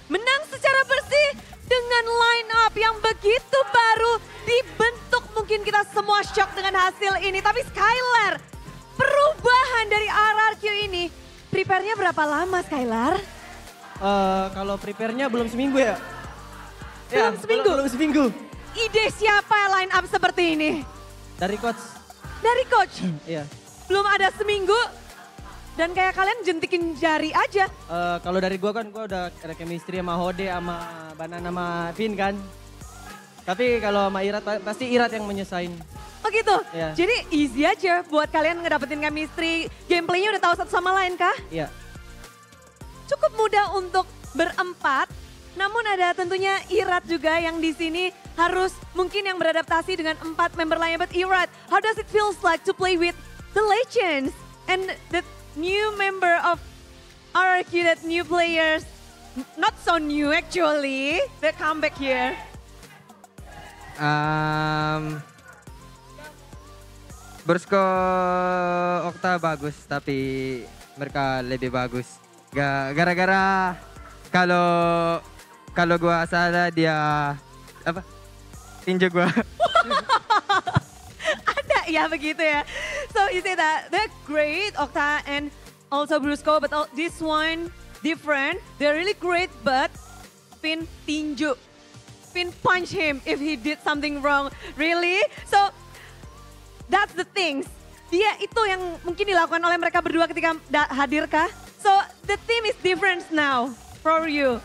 menang secara bersih dengan line up yang begitu baru dibentuk. Mungkin kita semua shock dengan hasil ini. Tapi Skylar, perubahan dari RRQ ini, prepare-nya berapa lama Skylar? Kalau prepare-nya belum seminggu ya. Belum seminggu? Belum seminggu. Ide siapa line up seperti ini? Dari coach. Dari coach? Iya. Belum ada seminggu dan kayak kalian jentikin jari aja. Kalau dari gua kan gua udah ada chemistry sama Hode, sama Banana, sama Pin kan. Tapi kalau sama Irat pasti Irat yang menyesain. Oh gitu? Iya. Jadi easy aja buat kalian ngedapetin chemistry. Gameplaynya udah tahu satu sama lain kah? Iya. Cukup mudah untuk berempat. Namun ada tentunya Irat juga yang di sini harus mungkin yang beradaptasi dengan 4 member lainnya. But Irat, how does it feels like to play with the legends and the new member of RRQ, that new players, not so new actually, the comeback here. Bursko Okta bagus tapi mereka lebih bagus. Gara-gara kalau gua salah dia apa? Tinju gua. Ada ya begitu ya. So you say that they're great, Okta and also Brusco, but this one different. They're really great, but Finn tinju. Finn punch him if he did something wrong. Really? So that's the things. Dia itu yang mungkin dilakukan oleh mereka berdua ketika hadir kah? So the team is different now for you.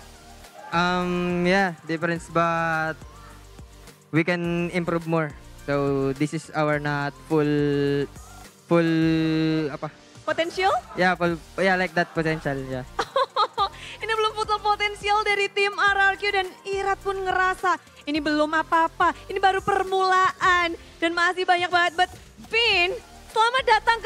Yeah, difference but we can improve more. So this is our not full apa? Potential? Yeah, like that potential, yeah. Ini belum full potensial dari tim RRQ dan Irat pun ngerasa ini belum apa-apa. Ini baru permulaan dan masih banyak banget. But Finn, selamat datang